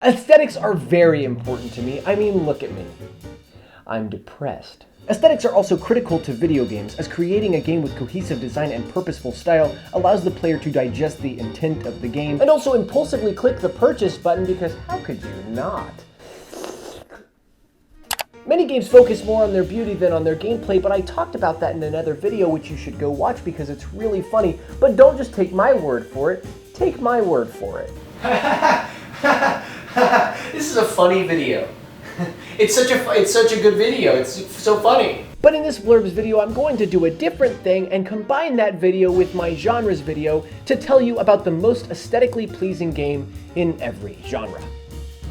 Aesthetics are very important to me. I mean, look at me. I'm depressed. Aesthetics are also critical to video games, as creating a game with cohesive design and purposeful style allows the player to digest the intent of the game and also impulsively click the purchase button, because how could you not? Many games focus more on their beauty than on their gameplay, but I talked about that in another video, which you should go watch because it's really funny. But don't just take my word for it, take my word for it. This is a funny video. It's such a good video. It's so funny. But in this Blurbs video, I'm going to do a different thing and combine that video with my genres video to tell you about the most aesthetically pleasing game in every genre.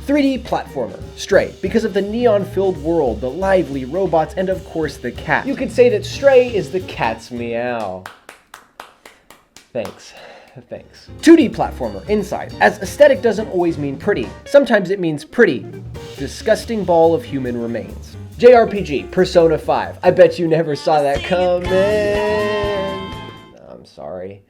3D platformer, Stray, because of the neon-filled world, the lively robots, and of course the cat. You could say that Stray is the cat's meow. Thanks. 2D platformer, Inside, as aesthetic doesn't always mean pretty. Sometimes it means pretty. Disgusting ball of human remains. JRPG, Persona 5. I bet you never saw that coming. I'm sorry.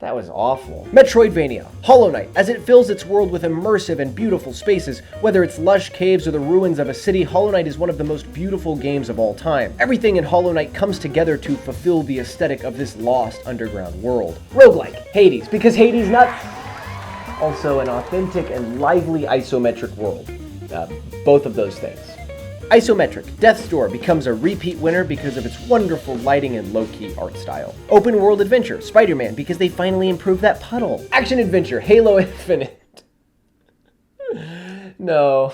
That was awful. Metroidvania, Hollow Knight, as it fills its world with immersive and beautiful spaces. Whether it's lush caves or the ruins of a city, Hollow Knight is one of the most beautiful games of all time. Everything in Hollow Knight comes together to fulfill the aesthetic of this lost underground world. Roguelike, Hades, because Hades not also an authentic and lively isometric world. Both of those things. Isometric, Death's Door becomes a repeat winner because of its wonderful lighting and low-key art style. Open world adventure, Spider-Man, because they finally improved that puddle. Action adventure, Halo Infinite. No,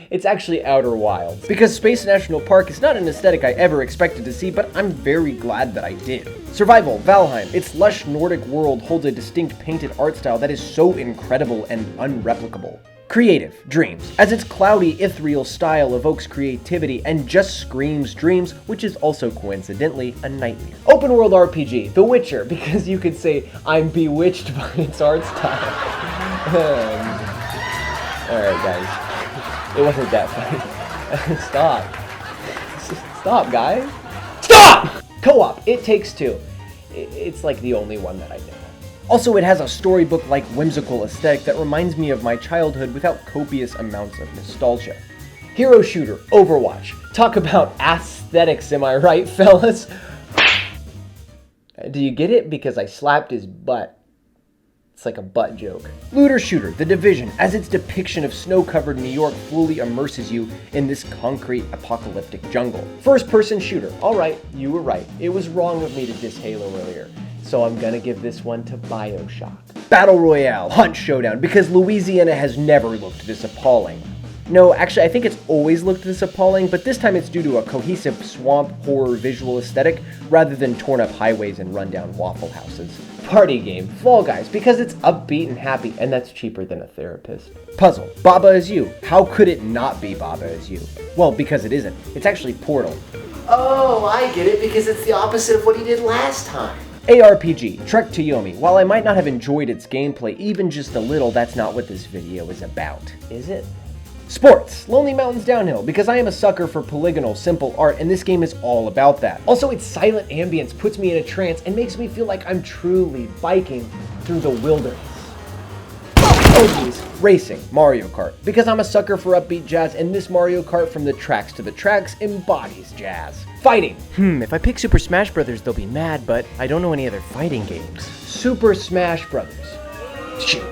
it's actually Outer Wilds. Because Space National Park is not an aesthetic I ever expected to see, but I'm very glad that I did. Survival, Valheim. Its lush Nordic world holds a distinct painted art style that is so incredible and unreplicable. Creative, Dreams, as its cloudy, ethereal style evokes creativity and just screams dreams, which is also coincidentally a nightmare. Open world RPG, The Witcher, because you could say I'm bewitched by its art style. Alright guys, it wasn't that funny. Stop guys. Stop! Co-op, It Takes Two. It's like the only one that I know. Also, it has a storybook-like whimsical aesthetic that reminds me of my childhood without copious amounts of nostalgia. Hero shooter, Overwatch. Talk about aesthetics, am I right, fellas? Do you get it? Because I slapped his butt. It's like a butt joke. Looter shooter, The Division, as its depiction of snow-covered New York fully immerses you in this concrete apocalyptic jungle. First-person shooter. Alright, you were right. It was wrong of me to diss Halo earlier. So I'm gonna give this one to BioShock. Battle Royale, Hunt Showdown, because Louisiana has never looked this appalling. No, actually, I think it's always looked this appalling, but this time it's due to a cohesive swamp horror visual aesthetic rather than torn up highways and rundown Waffle Houses. Party game, Fall Guys, because it's upbeat and happy, and that's cheaper than a therapist. Puzzle, Baba Is You. How could it not be Baba Is You? Well, because it isn't. It's actually Portal. Oh, I get it, because it's the opposite of what he did last time. ARPG, Trek to Yomi. While I might not have enjoyed its gameplay even just a little, that's not what this video is about. Is it? Sports, Lonely Mountains Downhill, because I am a sucker for polygonal, simple art, and this game is all about that. Also, its silent ambience puts me in a trance and makes me feel like I'm truly biking through the wilderness. Oh geez. Racing, Mario Kart, because I'm a sucker for upbeat jazz, and this Mario Kart from the tracks to the tracks embodies jazz. Fighting. If I pick Super Smash Bros, they'll be mad, but I don't know any other fighting games. Super Smash Bros. Shoot.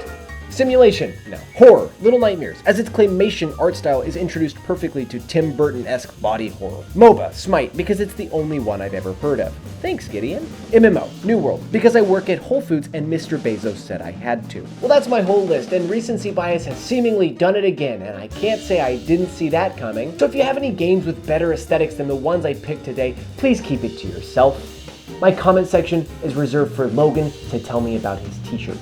Simulation, no. Horror, Little Nightmares, as its claymation art style is introduced perfectly to Tim Burton-esque body horror. MOBA, Smite, because it's the only one I've ever heard of. Thanks, Gideon. MMO, New World, because I work at Whole Foods and Mr. Bezos said I had to. Well, that's my whole list, and recency bias has seemingly done it again, and I can't say I didn't see that coming. So if you have any games with better aesthetics than the ones I picked today, please keep it to yourself. My comment section is reserved for Logan to tell me about his t-shirt.